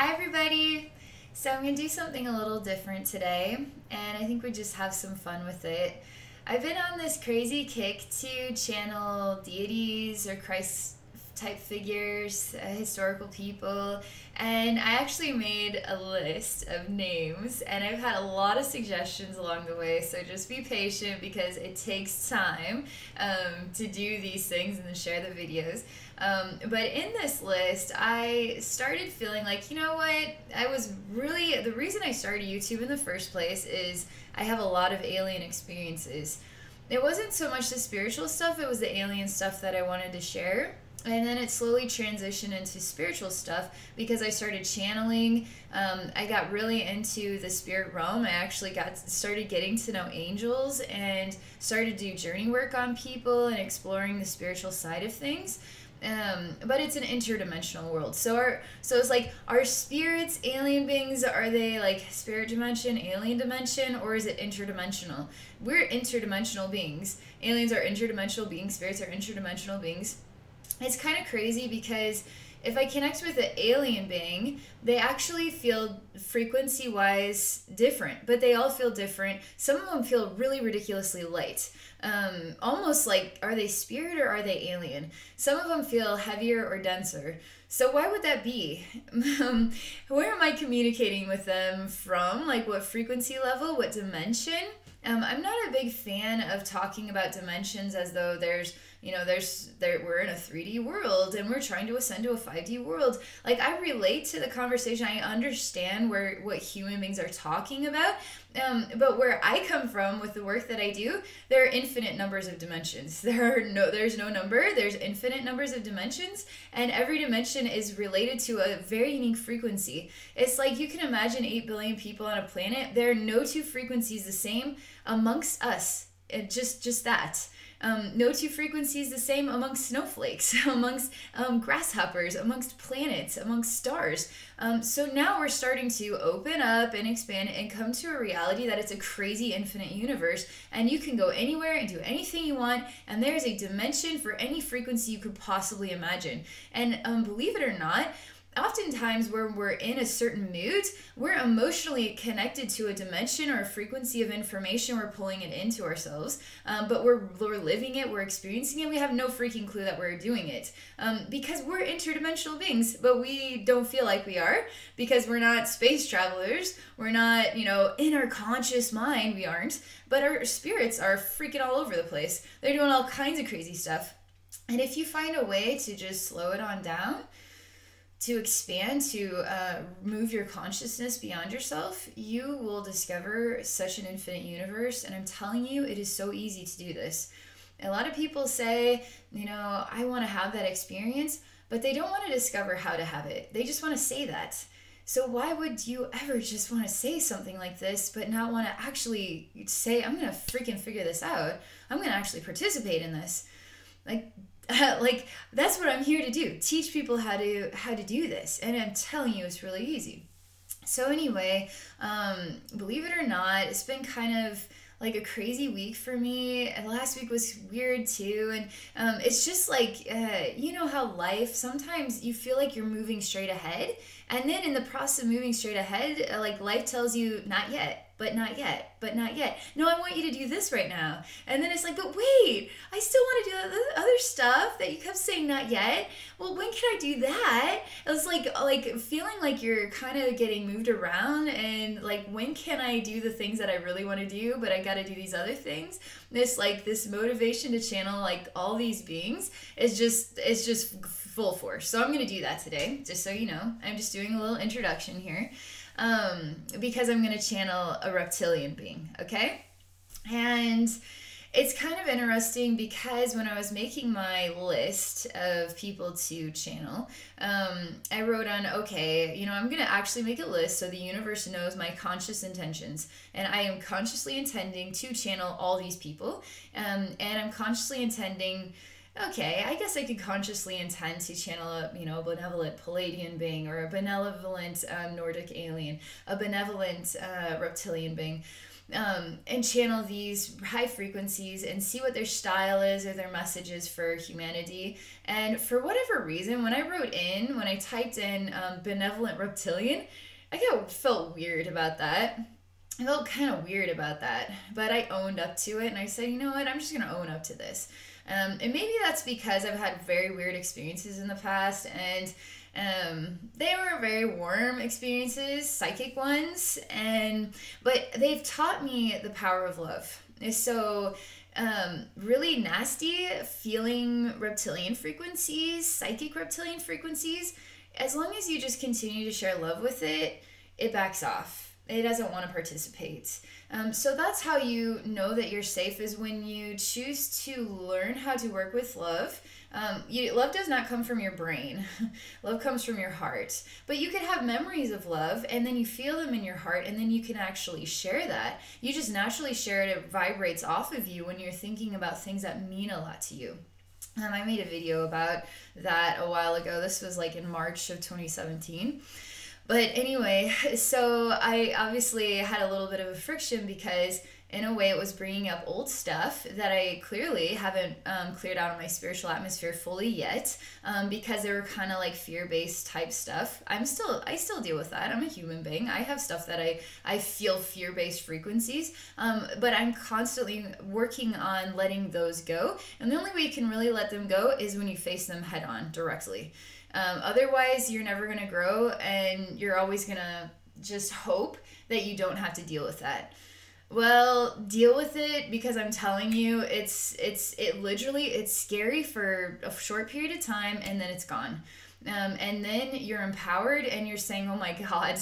Hi everybody! So I'm going to do something a little different today, and I think we just have some fun with it. I've been on this crazy kick to channel deities or Christ type figures, historical people, and I actually made a list of names, and I've had a lot of suggestions along the way, so just be patient because it takes time to do these things and to share the videos. But in this list, I started feeling like, you know what, the reason I started YouTube in the first place is I have a lot of alien experiences. It wasn't so much the spiritual stuff, it was the alien stuff that I wanted to share. And then it slowly transitioned into spiritual stuff because I started channeling. I got really into the spirit realm. I actually started getting to know angels and started to do journey work on people and exploring the spiritual side of things. But it's an interdimensional world. So it's like, are spirits alien beings? Are they like spirit dimension, alien dimension, or is it interdimensional? We're interdimensional beings. Aliens are interdimensional beings. Spirits are interdimensional beings. It's kind of crazy because if I connect with an alien being, they actually feel frequency-wise different, but they all feel different. Some of them feel really ridiculously light. Almost like, are they spirit or are they alien? Some of them feel heavier or denser. So why would that be? Where am I communicating with them from? Like what frequency level, what dimension? I'm not a big fan of talking about dimensions as though we're in a 3D world and we're trying to ascend to a 5D world. Like, I relate to the conversation. I understand what human beings are talking about. But where I come from with the work that I do, there are infinite numbers of dimensions. There's no number. There's infinite numbers of dimensions, and every dimension is related to a very unique frequency. It's like you can imagine 8 billion people on a planet. There are no two frequencies the same amongst us. Just that. No two frequencies the same amongst snowflakes, amongst grasshoppers, amongst planets, amongst stars. So now we're starting to open up and expand and come to a reality that it's a crazy infinite universe, and you can go anywhere and do anything you want, and there's a dimension for any frequency you could possibly imagine. And believe it or not, oftentimes when we're in a certain mood, we're emotionally connected to a dimension or a frequency of information. We're pulling it into ourselves, but we're living it, we're experiencing it. We have no freaking clue that we're doing it because we're interdimensional beings, but we don't feel like we are because we're not space travelers. We're not, in our conscious mind, we aren't, but our spirits are freaking all over the place. They're doing all kinds of crazy stuff. And if you find a way to just slow it on down, to expand, to move your consciousness beyond yourself, you will discover such an infinite universe. And I'm telling you, it is so easy to do this. A lot of people say, I want to have that experience, but they don't want to discover how to have it. They just want to say that. So why would you ever just want to say something like this, but not want to actually say, I'm going to freaking figure this out. I'm going to actually participate in this. Like that's what I'm here to do. Teach people how to do this. And I'm telling you, it's really easy. So anyway, believe it or not, it's been kind of like a crazy week for me. And last week was weird too. And it's just like, you know how life, sometimes you feel like you're moving straight ahead. And then in the process of moving straight ahead, like life tells you, not yet. But not yet, but not yet. No, I want you to do this right now. And then it's like, but wait, I still want to do the other stuff that you kept saying not yet. Well, when can I do that? It was like feeling like you're kind of getting moved around and like, when can I do the things that I really want to do, but I got to do these other things? This motivation to channel like all these beings is just full force. So I'm going to do that today, just so you know. I'm just doing a little introduction here. Because I'm going to channel a reptilian being, okay? And it's kind of interesting because when I was making my list of people to channel, I wrote on, okay, I'm going to actually make a list so the universe knows my conscious intentions. And I am consciously intending to channel all these people. And I'm consciously intending... Okay, I guess I could consciously intend to channel a benevolent Palladian being, or a benevolent Nordic alien, a benevolent reptilian being. and channel these high frequencies and see what their style is or their message is for humanity. And for whatever reason, when I typed in Benevolent Reptilian, felt weird about that. I felt kind of weird about that, but I owned up to it and I said, you know what, I'm just going to own up to this. And maybe that's because I've had very weird experiences in the past, and they were very warm experiences, psychic ones, but they've taught me the power of love. So really nasty feeling reptilian frequencies, psychic reptilian frequencies, as long as you just continue to share love with it, it backs off. It doesn't want to participate. So that's how you know that you're safe, is when you choose to learn how to work with love. Love does not come from your brain. Love comes from your heart. But you can have memories of love, and then you feel them in your heart, and then you can actually share that. You just naturally share it. It vibrates off of you when you're thinking about things that mean a lot to you. I made a video about that a while ago. This was like in March of 2017. But anyway, so I obviously had a little bit of a friction, because in a way it was bringing up old stuff that I clearly haven't cleared out of my spiritual atmosphere fully yet, because they were kind of like fear-based type stuff. I still deal with that. I'm a human being. I have stuff that I feel fear-based frequencies, but I'm constantly working on letting those go. And the only way you can really let them go is when you face them head on directly. Otherwise, you're never going to grow, and you're always going to just hope that you don't have to deal with that. Well, deal with it, because I'm telling you, it's scary for a short period of time, and then it's gone. And then you're empowered, and you're saying, oh my God,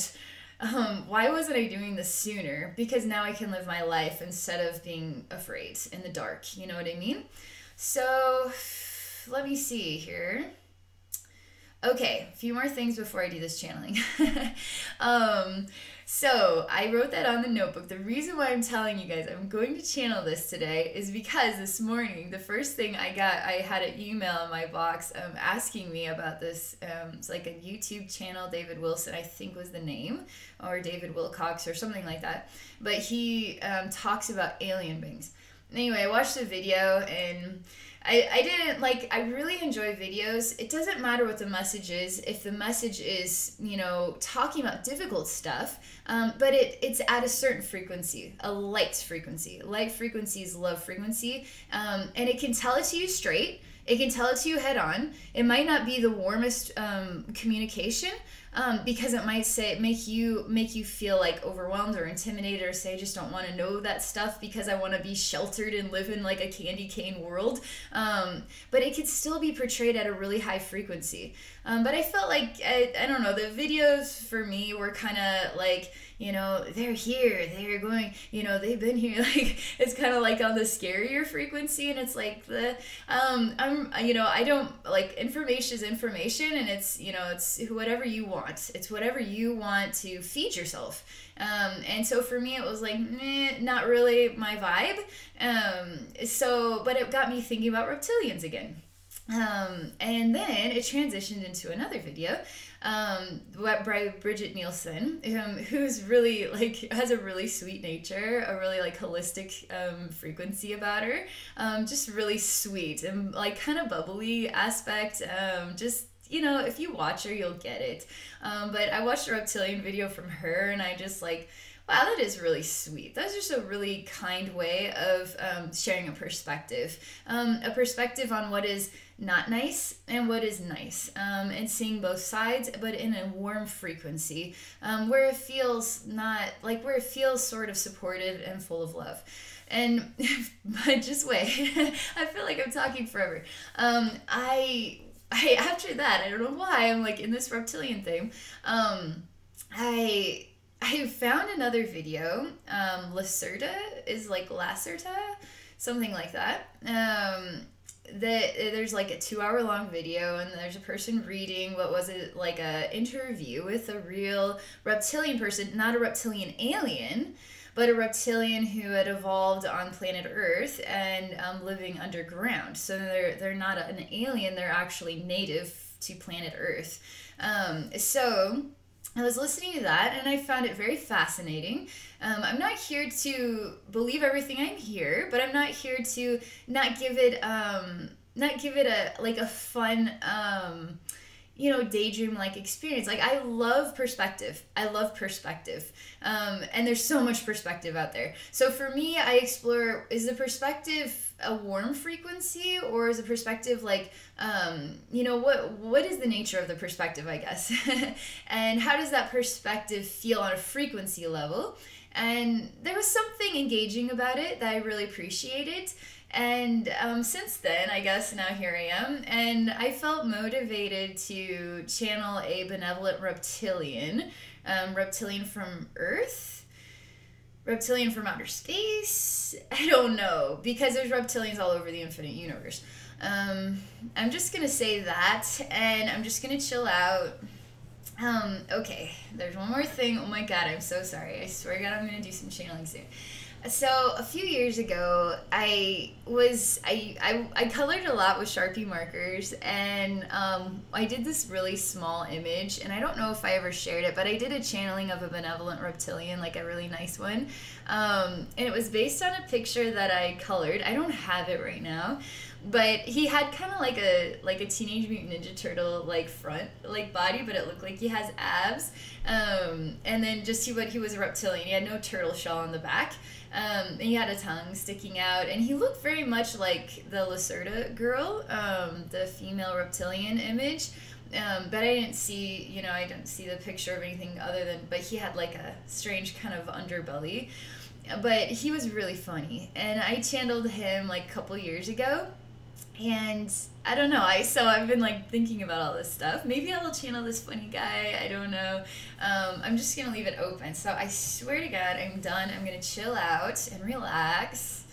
why wasn't I doing this sooner? Because now I can live my life instead of being afraid in the dark. You know what I mean? So let me see here. Okay, a few more things before I do this channeling. So I wrote that on the notebook. The reason why I'm telling you guys I'm going to channel this today is because this morning, the first thing I had an email in my box asking me about this. It's like a YouTube channel, David Wilson, I think was the name, or David Wilcox or something like that. But he talks about alien beings. Anyway, I watched the video, and I really enjoy videos. It doesn't matter what the message is. If the message is, talking about difficult stuff, but it's at a certain frequency, a light frequency. Light frequency is love frequency. And it can tell it to you straight. It can tell it to you head on. It might not be the warmest communication, because it might make you feel like overwhelmed or intimidated, or say I just don't want to know that stuff because I want to be sheltered and live in like a candy cane world. But it could still be portrayed at a really high frequency. But I felt like I don't know, the videos for me were kind of like, they're here, they're going, they've been here. Like, it's kind of like on the scarier frequency, and it's like I don't like, information is information, and it's whatever you want. It's whatever you want to feed yourself. And so for me, it was like, not really my vibe. But it got me thinking about reptilians again. And then it transitioned into another video by Bridget Nielsen, who's really has a really sweet nature, a really holistic frequency about her, just really sweet and kind of bubbly aspect. If you watch her, you'll get it. But I watched a reptilian video from her, and I just wow, that is really sweet. That's just a really kind way of sharing a perspective on what is not nice and what is nice, and seeing both sides, but in a warm frequency, where it feels sort of supportive and full of love. And but just wait, I feel like I'm talking forever. I after that, I don't know why I'm in this reptilian thing. I found another video. Lacerda is Lacerta, something like that. There's a 2-hour long video, and there's a person reading a interview with a real reptilian person, not a reptilian alien, but a reptilian who had evolved on planet Earth and living underground. So they're not an alien, they're actually native to planet Earth. So I was listening to that and I found it very fascinating. I'm not here to believe everything I'm here, but I'm not here to not give it a like a fun daydream like experience. Like, I love perspective. I love perspective. And there's so much perspective out there. So for me, I explore, is the perspective a warm frequency, or is the perspective like, what is the nature of the perspective, I guess? And how does that perspective feel on a frequency level? And there was something engaging about it that I really appreciated. And since then, I guess now here I am, and I felt motivated to channel a benevolent reptilian, reptilian from Earth, reptilian from outer space. I don't know, because there's reptilians all over the infinite universe. I'm just gonna say that, and I'm just gonna chill out. Okay, there's one more thing. Oh my god, I'm so sorry. I swear to God, I'm gonna do some channeling soon. So a few years ago, I colored a lot with Sharpie markers, and I did this really small image, and I don't know if I ever shared it, but I did a channeling of a benevolent reptilian, like a really nice one, and it was based on a picture that I colored. I don't have it right now, but he had kind of like a Teenage Mutant Ninja Turtle like front like body, but it looked like he has abs, and then just he was a reptilian. He had no turtle shell on the back. And he had a tongue sticking out, and he looked very much like the Lacerda girl, the female reptilian image. But I didn't see, I didn't see the picture of anything other than, but he had like a strange kind of underbelly. But he was really funny, and I channeled him like a couple years ago. And I don't know, so I've been like thinking about all this stuff. Maybe I will channel this funny guy, I don't know. I'm just gonna leave it open. So I swear to God, I'm done. I'm gonna chill out and relax.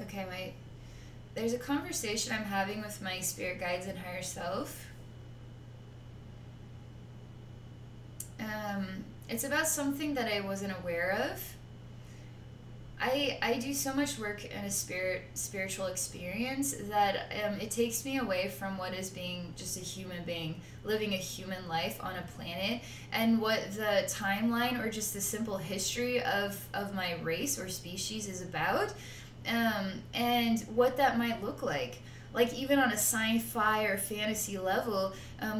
Okay, there's a conversation I'm having with my spirit guides and higher self. It's about something that I wasn't aware of. I do so much work in a spiritual experience that it takes me away from what is being just a human being, living a human life on a planet, and what the timeline or just the simple history of my race or species is about, and what that might look like. Like, even on a sci-fi or fantasy level,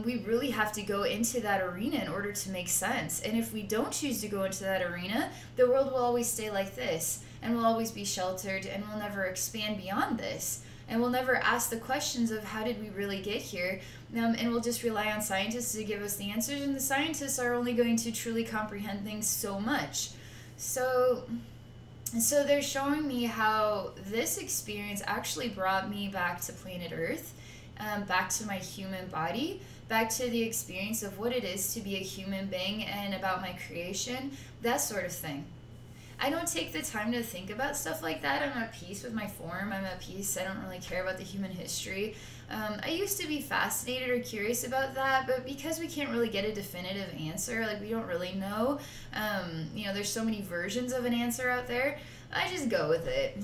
we really have to go into that arena in order to make sense. And if we don't choose to go into that arena, the world will always stay like this, and we'll always be sheltered, and we'll never expand beyond this. And we'll never ask the questions of how did we really get here, and we'll just rely on scientists to give us the answers, and the scientists are only going to truly comprehend things so much. So they're showing me how this experience actually brought me back to planet Earth, back to my human body, back to the experience of what it is to be a human being and about my creation, that sort of thing. I don't take the time to think about stuff like that. I'm at peace with my form. I'm at peace. I don't really care about the human history. I used to be fascinated or curious about that, but because we can't really get a definitive answer, like we don't really know, there's so many versions of an answer out there, I just go with it,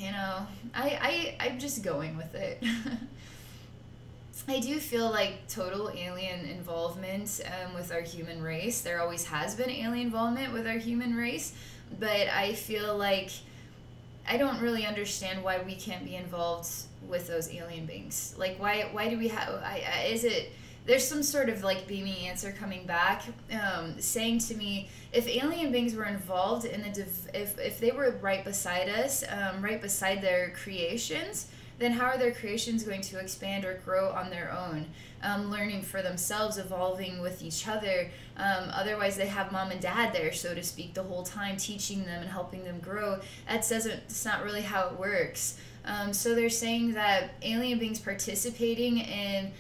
I'm just going with it. I do feel like total alien involvement with our human race. There always has been alien involvement with our human race, but I feel like I don't really understand why we can't be involved with those alien beings. Like, why do we have, there's some sort of like beaming answer coming back, saying to me, if alien beings were involved in if they were right beside us, right beside their creations, then how are their creations going to expand or grow on their own, learning for themselves, evolving with each other? Otherwise, they have mom and dad there, so to speak, the whole time, teaching them and helping them grow. It's not really how it works. So they're saying that alien beings participating in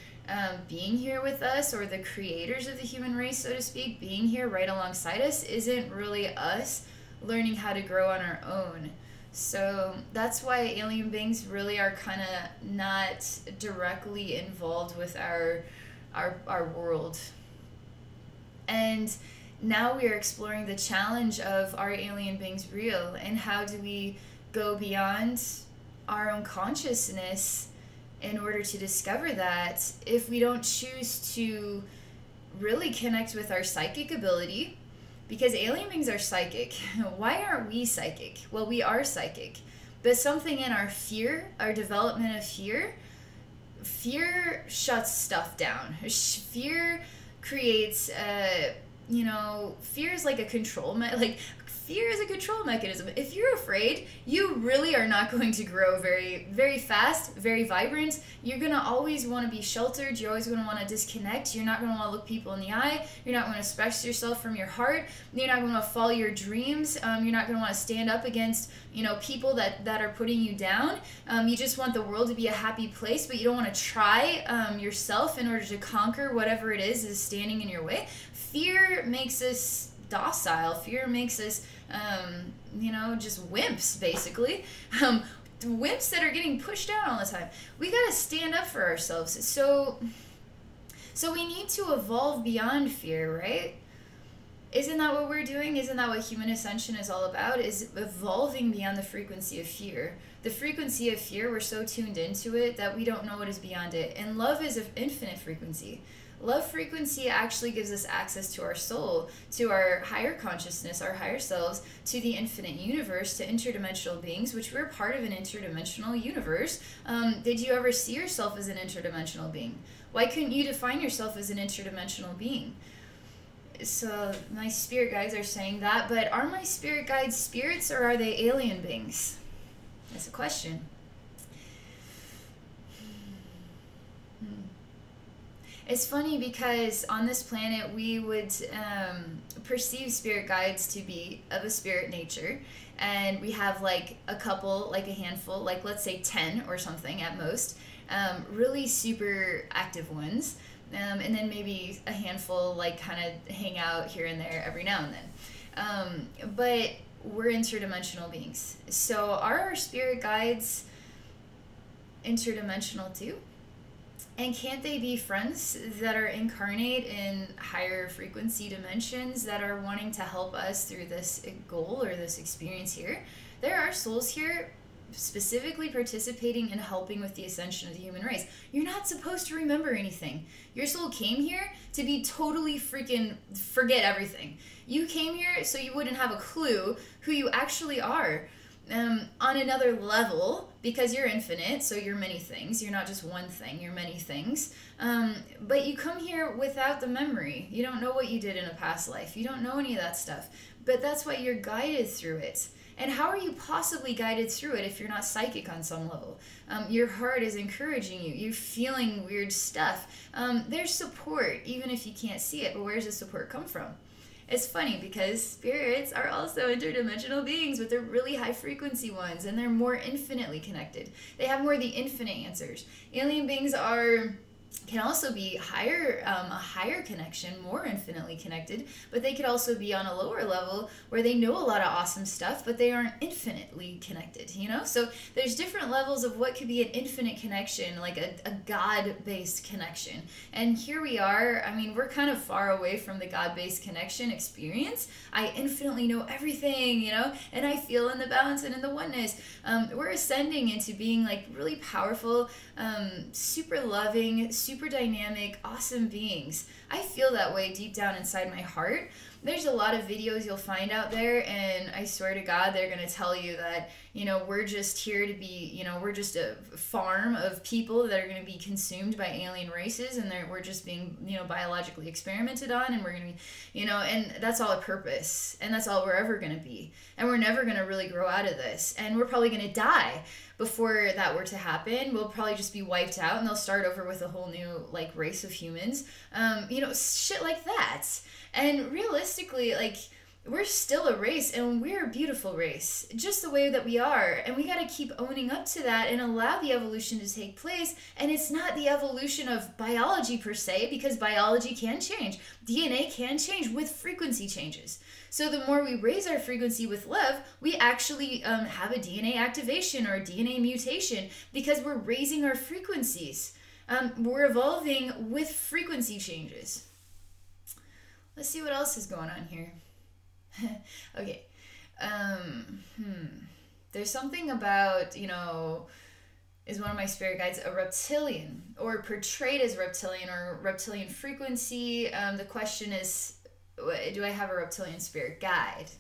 being here with us, or the creators of the human race, so to speak, being here right alongside us, isn't really us learning how to grow on our own. So that's why alien beings really are kind of not directly involved with our world. And now we are exploring the challenge of, are alien beings real, and how do we go beyond our own consciousness in order to discover that, if we don't choose to really connect with our psychic ability. Because alien beings are psychic. Why aren't we psychic? Well, we are psychic, but something in our fear, our development of fear shuts stuff down. Fear creates fear is like a control fear is a control mechanism. If you're afraid, you really are not going to grow very, very fast, very vibrant. You're going to always want to be sheltered. You're always going to want to disconnect. You're not going to want to look people in the eye. You're not going to express yourself from your heart. You're not going to follow your dreams. You're not going to want to stand up against, people that are putting you down. You just want the world to be a happy place, but you don't want to try yourself in order to conquer whatever it is standing in your way. Fear makes us docile. Fear makes us, just wimps, basically. Wimps that are getting pushed out all the time. We got to stand up for ourselves. So we need to evolve beyond fear, right? Isn't that what we're doing? Isn't that what human ascension is all about? Is evolving beyond the frequency of fear. The frequency of fear, we're so tuned into it that we don't know what is beyond it. And love is an infinite frequency. Love frequency actually gives us access to our soul, to our higher consciousness, our higher selves, to the infinite universe, to interdimensional beings, which we're part of an interdimensional universe. Did you ever see yourself as an interdimensional being? Why couldn't you define yourself as an interdimensional being? So my spirit guides are saying that, but are my spirit guides spirits, or are they alien beings? That's a question. It's funny because on this planet we would perceive spirit guides to be of a spirit nature, and we have like a couple, like a handful, like let's say 10 or something at most, really super active ones, and then maybe a handful like kind of hang out here and there every now and then. But we're interdimensional beings. So are our spirit guides interdimensional too? And can't they be friends that are incarnate in higher frequency dimensions that are wanting to help us through this goal or this experience here? There are souls here specifically participating in helping with the ascension of the human race. You're not supposed to remember anything. Your soul came here to be totally freaking forget everything. You came here so you wouldn't have a clue who you actually are. On another level, because you're infinite, so you're many things. You're not just one thing, you're many things. But you come here without the memory. You don't know what you did in a past life. You don't know any of that stuff. But that's why you're guided through it. And how are you possibly guided through it if you're not psychic on some level? Your heart is encouraging you. You're feeling weird stuff. There's support, even if you can't see it. But where does the support come from? It's funny because spirits are also interdimensional beings, but they're really high frequency ones, and they're more infinitely connected. They have more of the infinite answers. Alien beings can also be higher, a higher connection, more infinitely connected, but they could also be on a lower level where they know a lot of awesome stuff, but they aren't infinitely connected, So there's different levels of what could be an infinite connection, like a God-based connection. And here we are, we're kind of far away from the God-based connection experience. I infinitely know everything, and I feel in the balance and in the oneness. We're ascending into being like really powerful, super loving, super dynamic, awesome beings. I feel that way deep down inside my heart. There's a lot of videos you'll find out there, and I swear to God, they're going to tell you that, we're just here to be, we're just a farm of people that are going to be consumed by alien races, and we're just being, biologically experimented on, and we're going to be, and that's all a purpose, and that's all we're ever going to be. And we're never going to really grow out of this, and we're probably going to die before that were to happen. We'll probably just be wiped out, and they'll start over with a whole new race of humans, shit like that. And realistically, we're still a race, and we're a beautiful race, just the way that we are. And we got to keep owning up to that and allow the evolution to take place. And it's not the evolution of biology per se, because biology can change. DNA can change with frequency changes. So the more we raise our frequency with love, we actually have a DNA activation or a DNA mutation, because we're raising our frequencies. We're evolving with frequency changes. Let's see what else is going on here. Okay. There's something about, is one of my spirit guides a reptilian, or portrayed as reptilian, or reptilian frequency. The question is, do I have a reptilian spirit guide?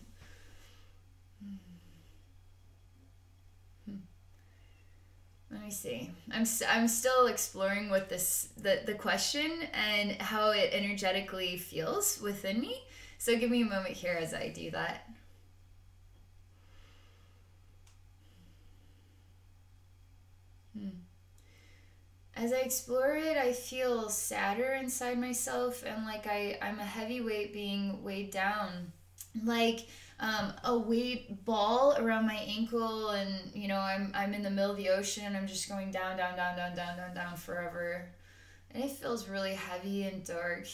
Let me see. I'm still exploring what the question and how it energetically feels within me. So give me a moment here as I do that. As I explore it, I feel sadder inside myself, and like I'm a heavyweight being weighed down. Like a weight ball around my ankle, and I'm in the middle of the ocean and I'm just going down, down, down, down, down, down, down forever. And it feels really heavy and dark.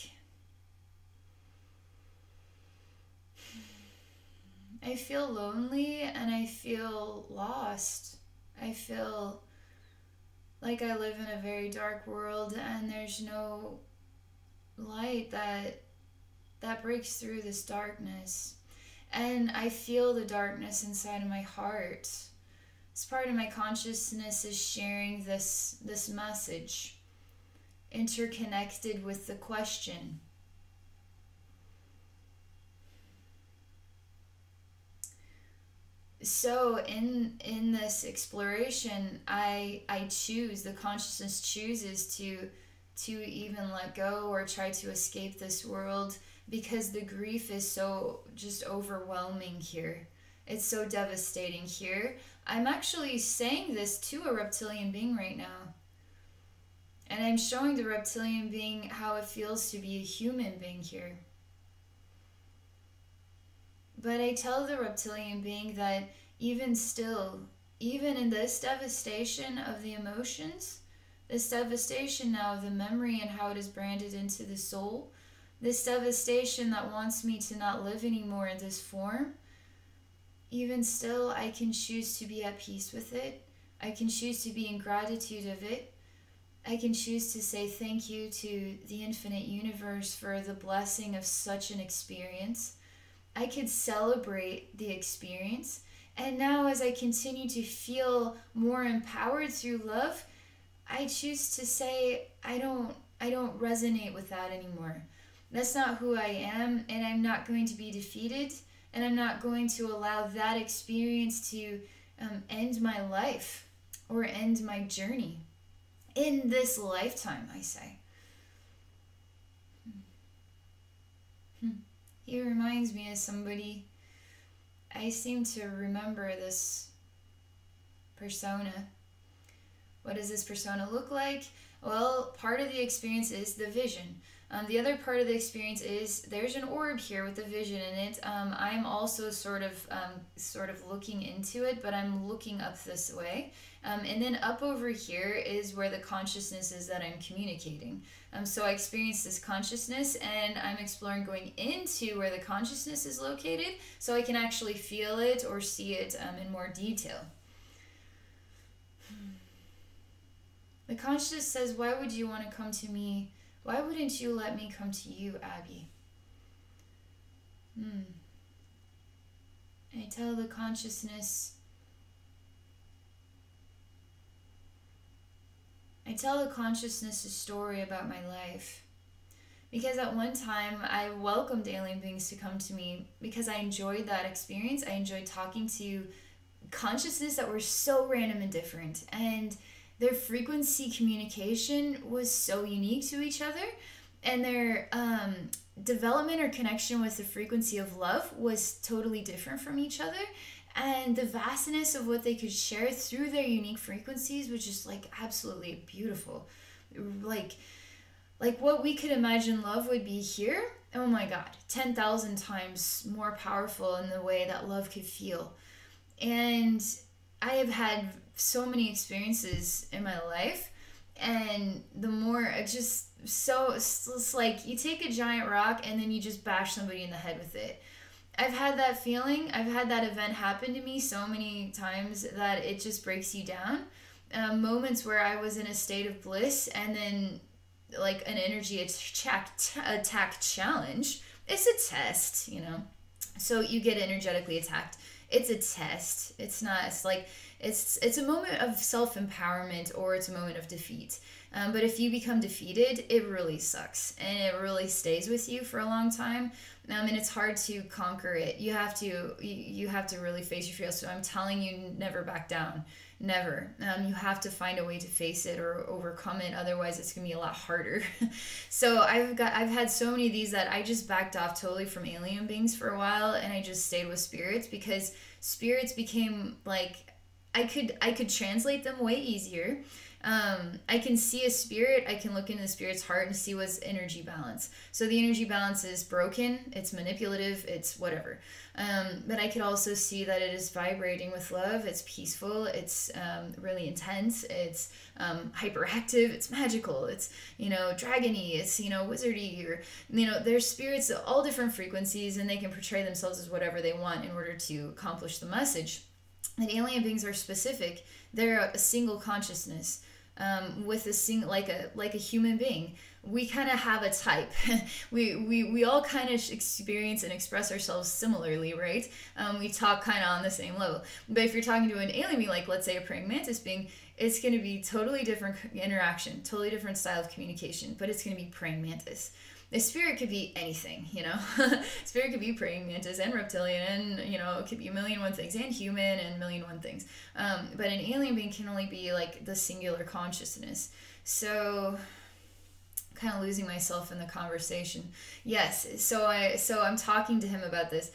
I feel lonely and I feel lost. I feel like I live in a very dark world and there's no light that breaks through this darkness. And I feel the darkness inside of my heart. This part of my consciousness is sharing this message, interconnected with the question. So in this exploration, I choose, the consciousness chooses to even let go or try to escape this world, because the grief is so just overwhelming here. It's so devastating here. I'm actually saying this to a reptilian being right now. And I'm showing the reptilian being how it feels to be a human being here. But I tell the reptilian being that even still, even in this devastation of the emotions, this devastation now of the memory and how it is branded into the soul, this devastation that wants me to not live anymore in this form, even still, I can choose to be at peace with it. I can choose to be in gratitude of it. I can choose to say thank you to the infinite universe for the blessing of such an experience. I could celebrate the experience. And now as I continue to feel more empowered through love, I choose to say, I don't resonate with that anymore. That's not who I am, and I'm not going to be defeated, and I'm not going to allow that experience to end my life or end my journey in this lifetime, I say. He reminds me of somebody. I seem to remember this persona. What does this persona look like? Well, part of the experience is the vision. The other part of the experience is there's an orb here with the vision in it. I'm also sort of looking into it, but I'm looking up this way. And then up over here is where the consciousness is that I'm communicating. So I experience this consciousness, and I'm exploring going into where the consciousness is located so I can actually feel it or see it in more detail. The consciousness says, why would you want to come to me? Why wouldn't you let me come to you, Abbey? I tell the consciousness, a story about my life. Because at one time, I welcomed alien beings to come to me because I enjoyed that experience. I enjoyed talking to consciousness that were so random and different. And their frequency communication was so unique to each other, and their development or connection with the frequency of love was totally different from each other, and the vastness of what they could share through their unique frequencies was just like absolutely beautiful. Like what we could imagine love would be here, oh my god, 10,000 times more powerful in the way that love could feel. And I have had so many experiences in my life, and the more it's like you take a giant rock and then you just bash somebody in the head with it. I've had that feeling. I've had that event happen to me so many times that it just breaks you down. Moments where I was in a state of bliss, and then like an energy attack challenge, it's a test, you know. So you get energetically attacked. It's a test. It's not, it's like, it's a moment of self-empowerment, or it's a moment of defeat. But if you become defeated, it really sucks, and it really stays with you for a long time. And it's hard to conquer it. You have to really face your fears. So I'm telling you, never back down. Never. You have to find a way to face it or overcome it. Otherwise, it's gonna be a lot harder. So I've had so many of these that I just backed off totally from alien beings for a while, and I just stayed with spirits, because spirits became like, I could translate them way easier. I can see a spirit, I can look into the spirit's heart and see what's energy balance. So the energy balance is broken, it's manipulative, it's whatever. But I could also see that it is vibrating with love, it's peaceful, it's really intense, it's hyperactive, it's magical, it's, you know, dragony, it's, you know, wizardy, or, you know, there's spirits at all different frequencies, and they can portray themselves as whatever they want in order to accomplish the message. And alien beings are specific. They're a single consciousness, with a like a human being. We kind of have a type. we all kind of experience and express ourselves similarly, right? We talk kind of on the same level. But if you're talking to an alien being, like let's say a praying mantis being, it's going to be totally different interaction, totally different style of communication, but it's going to be praying mantis. The spirit could be anything, you know. Spirit could be praying mantis and reptilian, and, you know, it could be a million one things, and human, and a million one things. But an alien being can only be like the singular consciousness. So, kind of losing myself in the conversation. Yes, so I'm talking to him about this.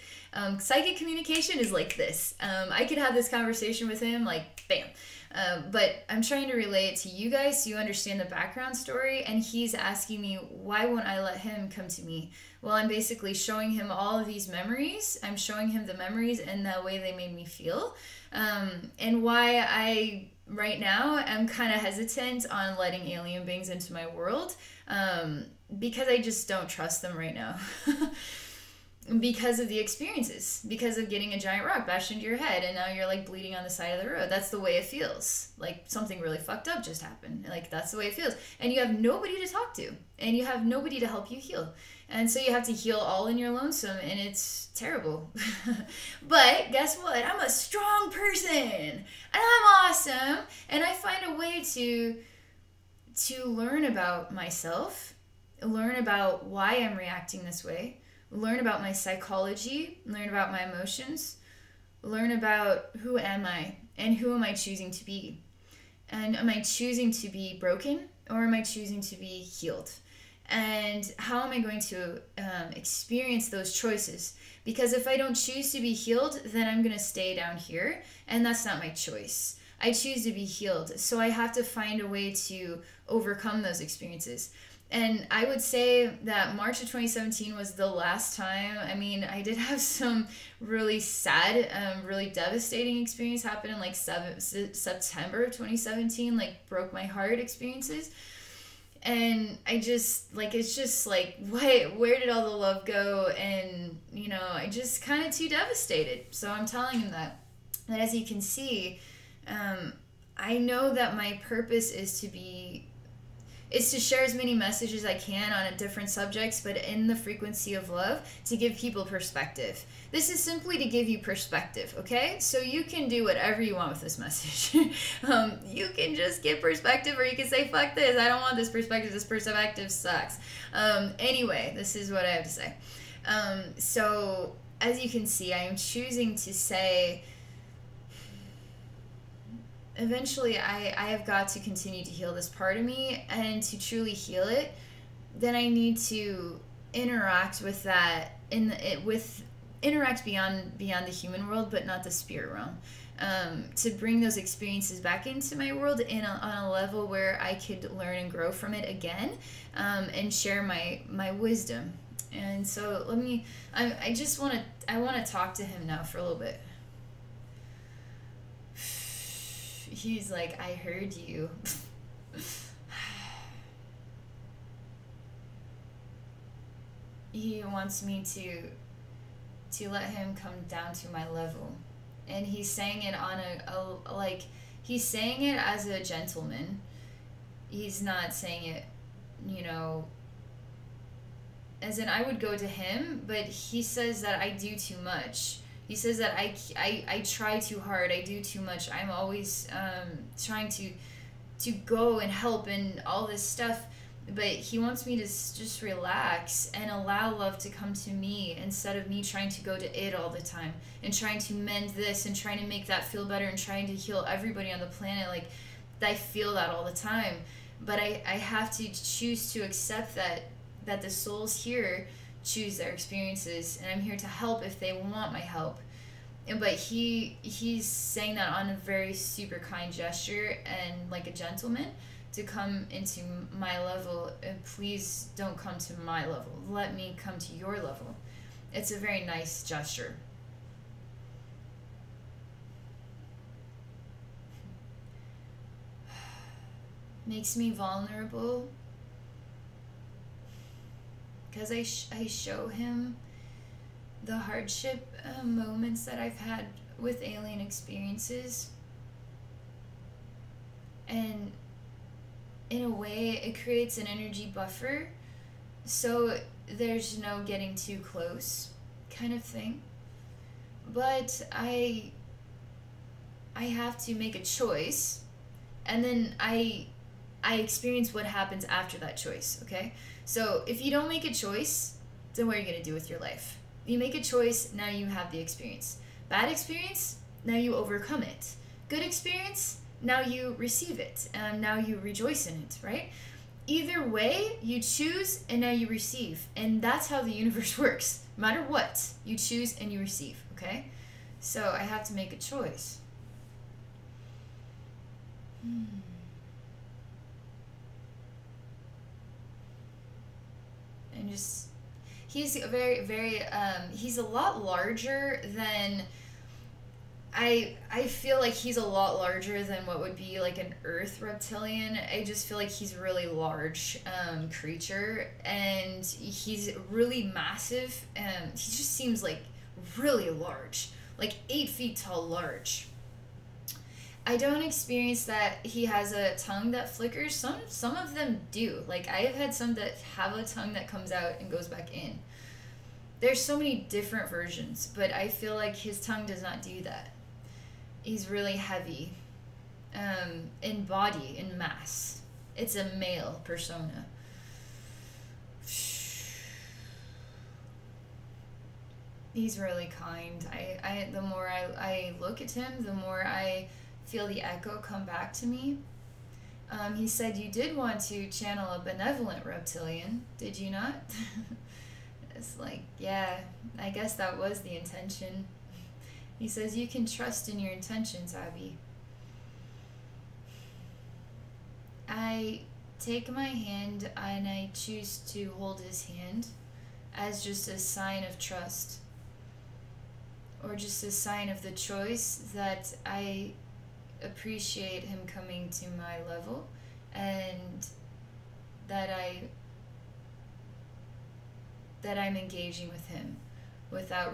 Psychic communication is like this. I could have this conversation with him, like, bam. But I'm trying to relay it to you guys so you understand the background story, and he's asking me, why won't I let him come to me? Well, I'm basically showing him all of these memories. I'm showing him the memories and the way they made me feel, and why I, right now, am kind of hesitant on letting alien beings into my world, because I just don't trust them right now. Because of the experiences, because of getting a giant rock bashed into your head and now you're like bleeding on the side of the road. That's the way it feels. Like something really fucked up just happened. Like that's the way it feels. And you have nobody to talk to, and you have nobody to help you heal. And so you have to heal all in your lonesome, and it's terrible. But guess what? I'm a strong person, and I'm awesome, and I find a way to learn about myself, learn about why I'm reacting this way, learn about my psychology, learn about my emotions, learn about who am I and who am I choosing to be. And am I choosing to be broken, or am I choosing to be healed? And how am I going to experience those choices? Because if I don't choose to be healed, then I'm going to stay down here, and that's not my choice. I choose to be healed, so I have to find a way to overcome those experiences. And I would say that March of 2017 was the last time. I mean, I did have some really sad, really devastating experience happen in like September of 2017, like broke my heart experiences. And I just, like, it's just like, where did all the love go? And, you know, I just kind of too devastated. So I'm telling him that as you can see, I know that my purpose is to share as many messages as I can on different subjects, but in the frequency of love, to give people perspective. This is simply to give you perspective, okay? So you can do whatever you want with this message. You can just get perspective, or you can say, fuck this, I don't want this perspective sucks. Anyway, this is what I have to say. So, as you can see, I am choosing to say, eventually I have got to continue to heal this part of me, and to truly heal it, then I need to interact with that interact beyond the human world, but not the spirit realm, to bring those experiences back into my world on a level where I could learn and grow from it again, and share my wisdom. And so I want to talk to him now for a little bit. He's like, I heard you. He wants me to let him come down to my level. And he's saying it on he's saying it as a gentleman. He's not saying it, you know, as in I would go to him, but he says that I do too much. He says that I try too hard, I do too much. I'm always trying to go and help and all this stuff, but he wants me to just relax and allow love to come to me instead of me trying to go to it all the time and trying to mend this and trying to make that feel better and trying to heal everybody on the planet. Like, I feel that all the time, but I have to choose to accept that the souls here choose their experiences, and I'm here to help if they want my help. But he's saying that on a very super kind gesture and like a gentleman, to come into my level, and please don't come to my level. Let me come to your level. It's a very nice gesture. Makes me vulnerable because I show him the hardship moments that I've had with alien experiences, and in a way it creates an energy buffer, so there's no getting too close kind of thing. But I have to make a choice, and then I experience what happens after that choice, okay? So if you don't make a choice, then what are you going to do with your life? You make a choice, now you have the experience. Bad experience, now you overcome it. Good experience, now you receive it, and now you rejoice in it, right? Either way, you choose, and now you receive. And that's how the universe works. No matter what, you choose and you receive, okay? So I have to make a choice. And just, he's a very he's a lot larger than, I feel like he's a lot larger than what would be like an earth reptilian. I just feel like he's a really large creature, and he's really massive, and he just seems like really large, like 8 feet tall large. I don't experience that he has a tongue that flickers. Some of them do. Like, I have had some that have a tongue that comes out and goes back in. There's so many different versions, but I feel like his tongue does not do that. He's really heavy in body, in mass. It's a male persona. He's really kind. The more I look at him, the more I feel the echo come back to me. He said, you did want to channel a benevolent reptilian, did you not? It's like, yeah, I guess that was the intention. He says, you can trust in your intentions, Abbey. I take my hand and I choose to hold his hand as just a sign of trust, or just a sign of the choice that I appreciate him coming to my level, and that I'm engaging with him without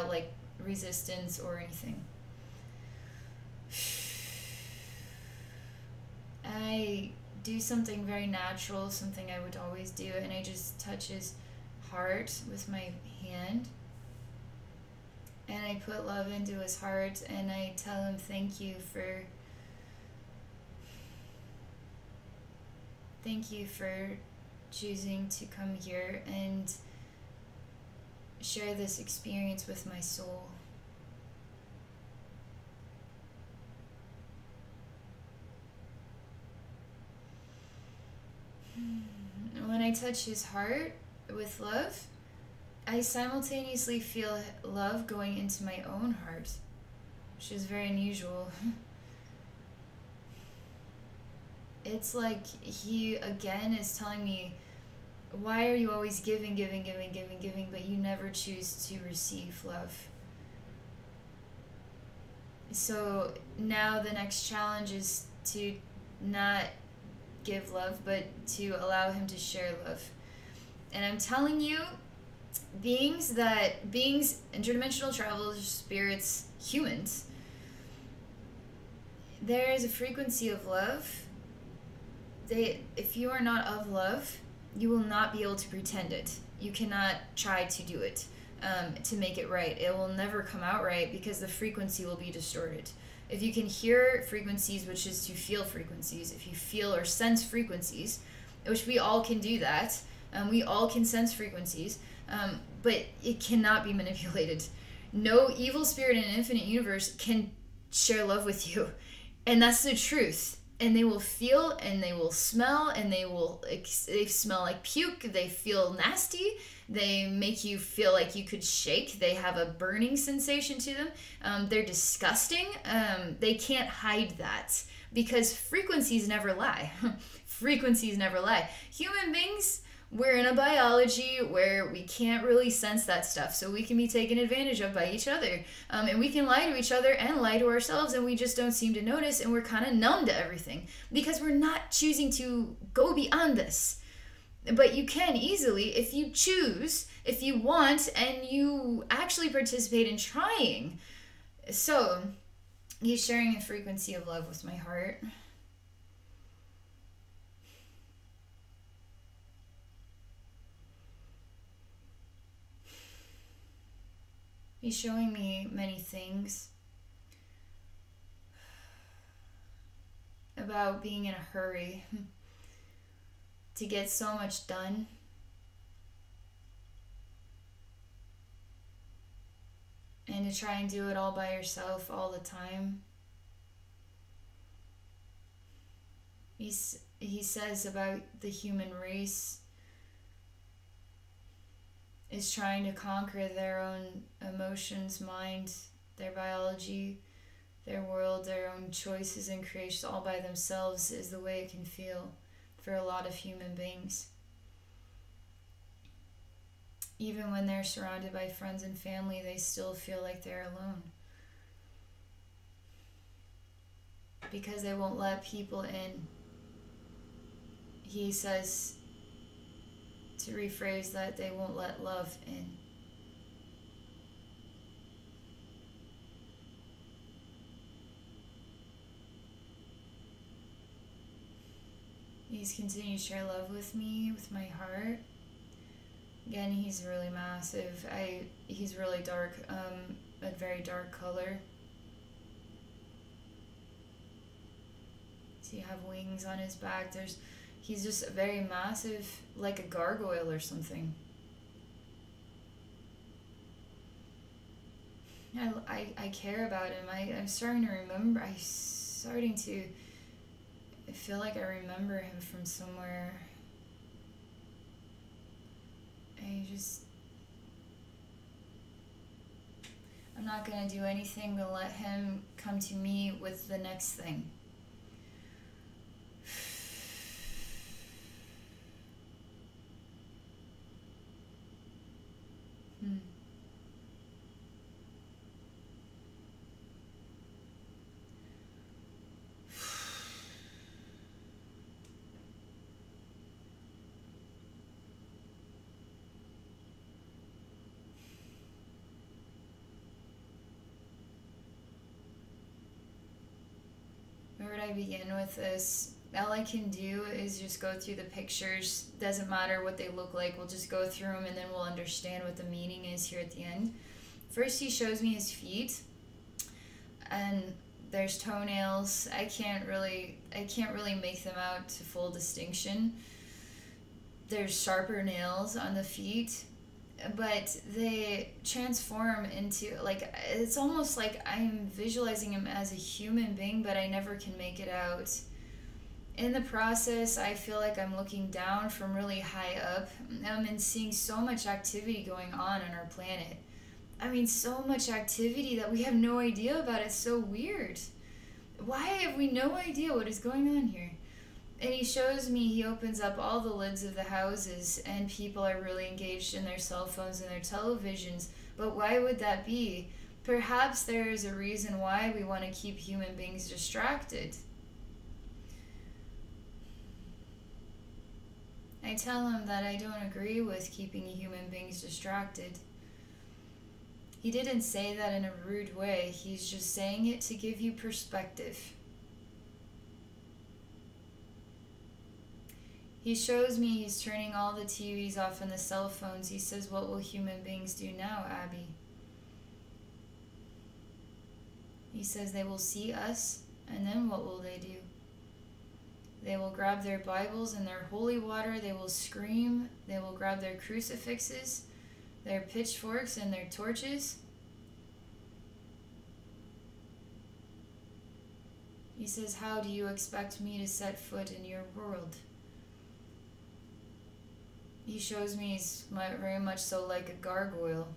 like resistance or anything. I do something very natural, something I would always do, and I just touch his heart with my hand. And I put love into his heart, and I tell him thank you for choosing to come here and share this experience with my soul. When I touch his heart with love, I simultaneously feel love going into my own heart, which is very unusual. It's like he, again, is telling me, why are you always giving, but you never choose to receive love? So now the next challenge is to not give love, but to allow him to share love. And I'm telling you, beings, interdimensional travelers, spirits, humans, there is a frequency of love. If you are not of love, you will not be able to pretend it. You cannot try to do it to make it right. It will never come out right because the frequency will be distorted. If you can hear frequencies, which is to feel frequencies, if you feel or sense frequencies, which we all can do that, we all can sense frequencies, but it cannot be manipulated. No evil spirit in an infinite universe can share love with you. And that's the truth. And they will feel and they will smell and they smell like puke. They feel nasty. They make you feel like you could shake. They have a burning sensation to them. They're disgusting. They can't hide that because frequencies never lie. Frequencies never lie. Human beings, we're in a biology where we can't really sense that stuff, so we can be taken advantage of by each other, and we can lie to each other and lie to ourselves, and we just don't seem to notice, and we're kind of numb to everything because we're not choosing to go beyond this. But you can easily, if you choose, if you want, and you actually participate in trying. So he's sharing a frequency of love with my heart. He's showing me many things about being in a hurry to get so much done. And to try and do it all by yourself all the time. He says about the human race is trying to conquer their own emotions, mind, their biology, their world, their own choices and creations all by themselves is the way it can feel for a lot of human beings. Even when they're surrounded by friends and family, they still feel like they're alone. Because they won't let people in. He says, to rephrase that, they won't let love in. He's continued to share love with me, with my heart. Again, he's really massive. He's really dark, a very dark color. So you have wings on his back. He's just very massive, like a gargoyle or something. I care about him. I'm starting to remember. I'm starting to feel like I remember him from somewhere. I'm not going to do anything to let him come to me with the next thing. Where would I begin with this? All I can do is just go through the pictures. Doesn't matter what they look like. We'll just go through them and then we'll understand what the meaning is here at the end. First, he shows me his feet, and there's toenails. I can't really make them out to full distinction. There's sharper nails on the feet, but they transform into, like, it's almost like I'm visualizing him as a human being, but I never can make it out. In the process, I feel like I'm looking down from really high up, and seeing so much activity going on our planet. I mean, so much activity that we have no idea about. It's so weird. Why have we no idea what is going on here? And he shows me, he opens up all the lids of the houses, and people are really engaged in their cell phones and their televisions. But why would that be? Perhaps there is a reason why we want to keep human beings distracted. I tell him that I don't agree with keeping human beings distracted. He didn't say that in a rude way. He's just saying it to give you perspective. He shows me he's turning all the TVs off and the cell phones. He says, what will human beings do now, Abbey? He says they will see us, and then what will they do? They will grab their Bibles and their holy water. They will scream. They will grab their crucifixes, their pitchforks, and their torches. He says, how do you expect me to set foot in your world? He shows me he's very much so like a gargoyle,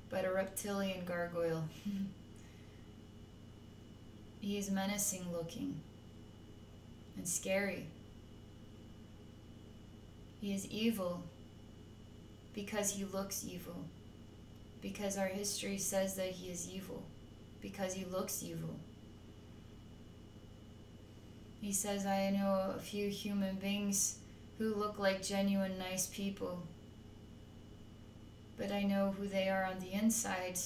but a reptilian gargoyle. He is menacing looking and scary. He is evil because he looks evil, because our history says that he is evil, because he looks evil. He says, I know a few human beings who look like genuine nice people, but I know who they are on the inside.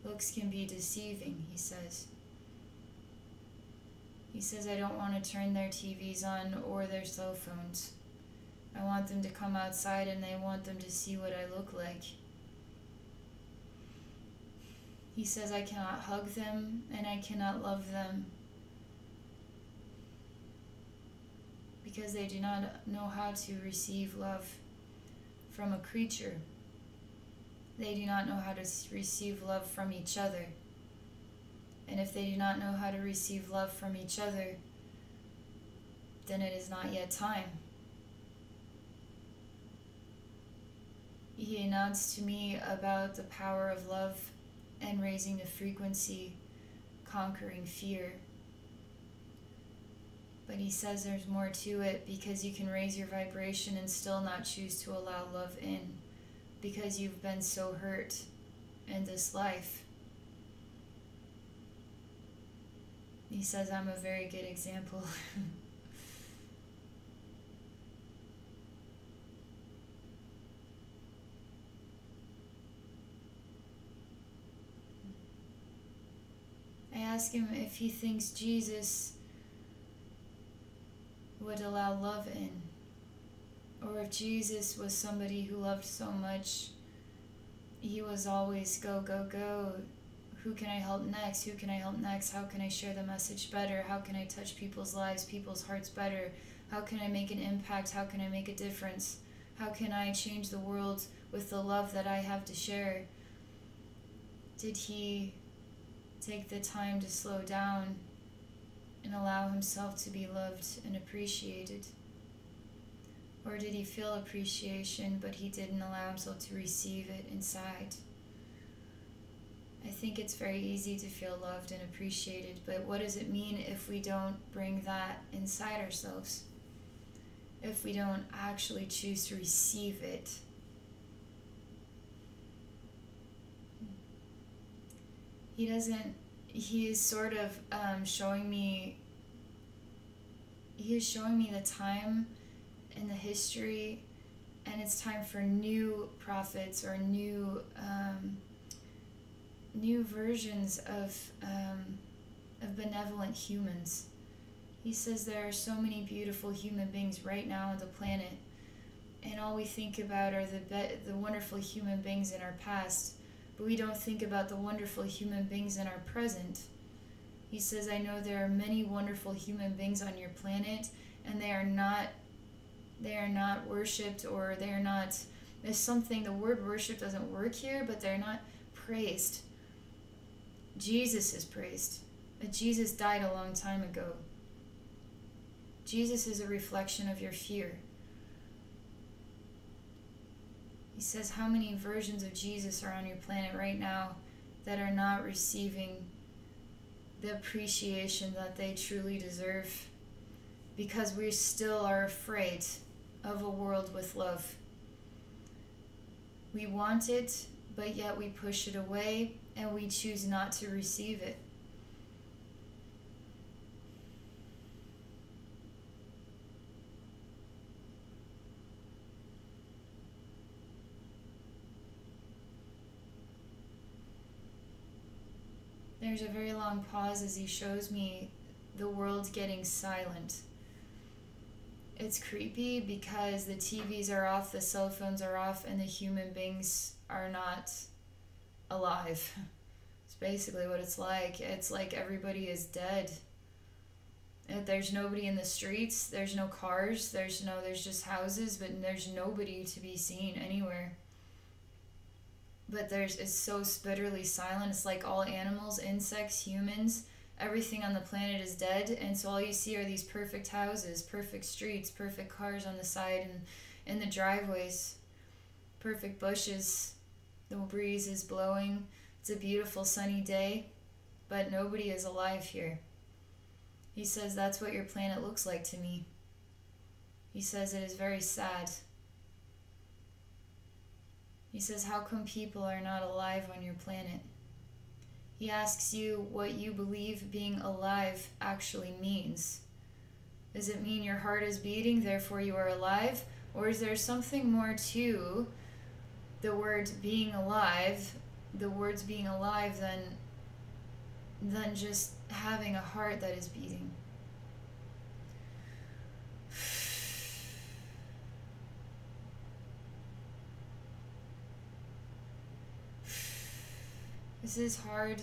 Looks can be deceiving, he says. He says, I don't want to turn their TVs on or their cell phones. I want them to come outside and I want them to see what I look like. He says, I cannot hug them and I cannot love them because they do not know how to receive love from a creature. They do not know how to receive love from each other. And if they do not know how to receive love from each other, then it is not yet time. He announced to me about the power of love and raising the frequency, conquering fear. But he says there's more to it because you can raise your vibration and still not choose to allow love in because you've been so hurt in this life. He says I'm a very good example. I ask him if he thinks Jesus would allow love in, or if Jesus was somebody who loved so much, he was always go, go, go. Who can I help next? Who can I help next? How can I share the message better? How can I touch people's lives, people's hearts better? How can I make an impact? How can I make a difference? How can I change the world with the love that I have to share? Did he take the time to slow down and allow himself to be loved and appreciated? Or did he feel appreciation, but he didn't allow himself to receive it inside? I think it's very easy to feel loved and appreciated, but what does it mean if we don't bring that inside ourselves? If we don't actually choose to receive it? He is sort of showing me the time and the history, and it's time for new prophets or new versions of benevolent humans. He says there are so many beautiful human beings right now on the planet, and all we think about are the wonderful human beings in our past, but we don't think about the wonderful human beings in our present. He says, I know there are many wonderful human beings on your planet, and they are not worshipped, or there's something, the word worship doesn't work here, but they're not praised. Jesus is praised, but Jesus died a long time ago. Jesus is a reflection of your fear. He says, how many versions of Jesus are on your planet right now that are not receiving the appreciation that they truly deserve? Because we still are afraid of a world with love. We want it, but yet we push it away and we choose not to receive it. there's a very long pause as he shows me the world getting silent. It's creepy because the TVs are off, the cell phones are off, and the human beings are not alive. It's basically what it's like. It's like everybody is dead. There's nobody in the streets, there's no cars, there's just houses, but there's nobody to be seen anywhere. But it's so bitterly silent. It's like all animals, insects, humans, everything on the planet is dead, and so all you see are these perfect houses, perfect streets, perfect cars on the side and in the driveways, perfect bushes. The breeze is blowing. It's a beautiful sunny day, but nobody is alive here. He says that's what your planet looks like to me. He says it is very sad. He says, how come people are not alive on your planet? He asks you what you believe being alive actually means. Does it mean your heart is beating, therefore you are alive? Or is there something more to the word being alive, the words being alive, than just having a heart that is beating? This is hard.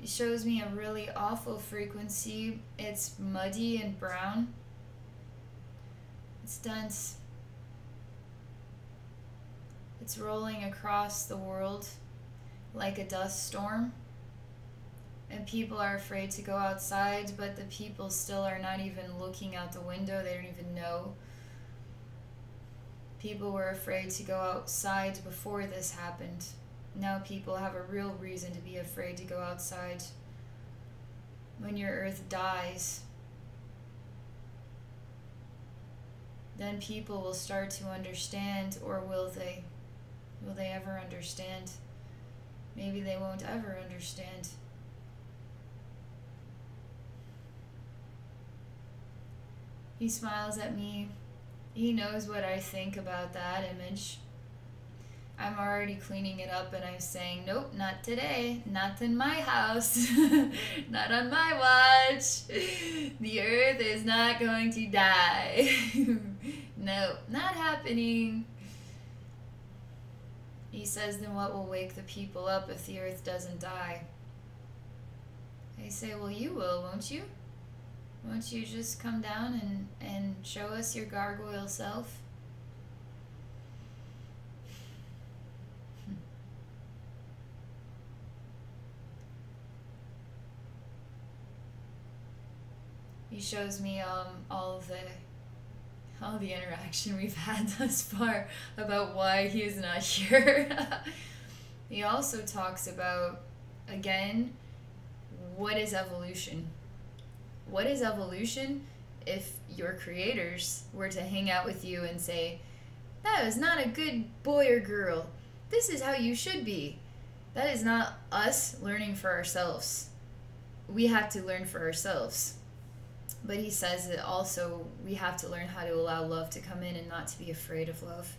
It shows me a really awful frequency. It's muddy and brown. It's dense. It's rolling across the world like a dust storm. And people are afraid to go outside, but the people still are not even looking out the window. They don't even know. People were afraid to go outside before this happened. Now people have a real reason to be afraid to go outside. When your earth dies, then people will start to understand, or will they? Will they ever understand? Maybe they won't ever understand. He smiles at me. He knows what I think about that image. I'm already cleaning it up and I'm saying, nope, not today. Not in my house. Not on my watch. The earth is not going to die. Nope, not happening. He says, then what will wake the people up if the earth doesn't die? I say, well, you will, won't you? Won't you just come down and show us your gargoyle self? He shows me all the interaction we've had thus far about why he is not here. He also talks about, again, what is evolution? What is evolution if your creators were to hang out with you and say, that is not a good boy or girl. This is how you should be. That is not us learning for ourselves. We have to learn for ourselves. But he says that also we have to learn how to allow love to come in and not to be afraid of love.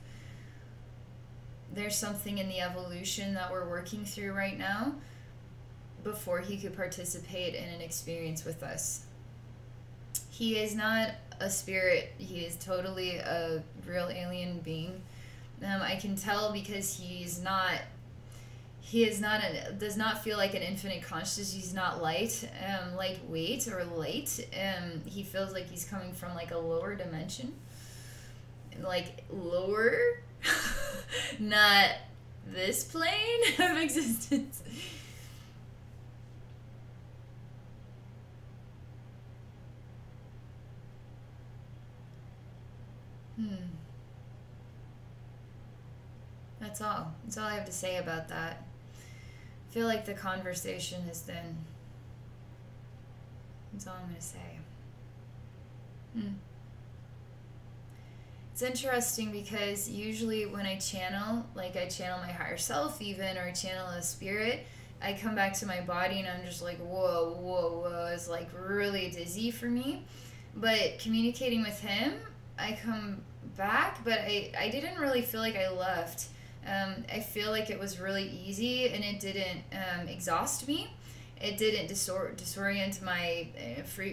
There's something in the evolution that we're working through right now before he could participate in an experience with us. He is not a spirit. He is totally a real alien being. I can tell because does not feel like an infinite consciousness. He's not lightweight or light. He feels like he's coming from like a lower dimension, like lower, not this plane of existence. That's all. That's all I have to say about that. I feel like the conversation has been... That's all I'm going to say. It's interesting because usually when I channel, like I channel my higher self even, or I channel a spirit, I come back to my body and I'm just like, whoa, whoa, whoa. It's like really dizzy for me. But communicating with him, I come back, but I didn't really feel like I left. I feel like it was really easy and it didn't exhaust me. it didn't disorient my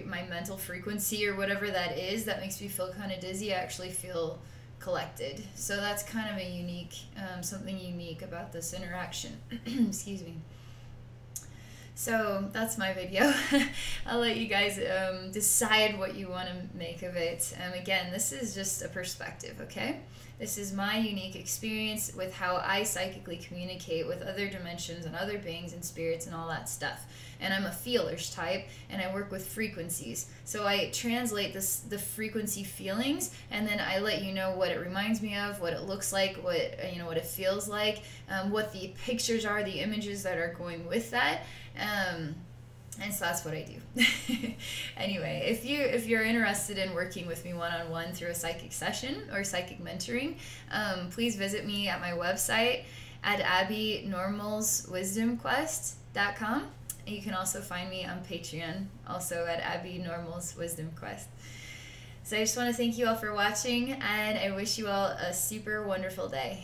my mental frequency or whatever that is that makes me feel kind of dizzy. I actually feel collected. So that's kind of a unique, something unique about this interaction. Excuse me. So that's my video. I'll let you guys decide what you want to make of it. Again, this is just a perspective, okay? This is my unique experience with how I psychically communicate with other dimensions and other beings and spirits and all that stuff. And I'm a feelers type, and I work with frequencies. So I translate the frequency feelings, and then I let you know what it reminds me of, what it looks like, what what it feels like, what the pictures are, the images that are going with that. And so that's what I do. Anyway, if you're interested in working with me one-on-one through a psychic session or psychic mentoring, please visit me at my website at abbynormalswisdomquest.com. You can also find me on Patreon, also at Abbey Normal's Wisdom Quest. So I just want to thank you all for watching, and I wish you all a super wonderful day.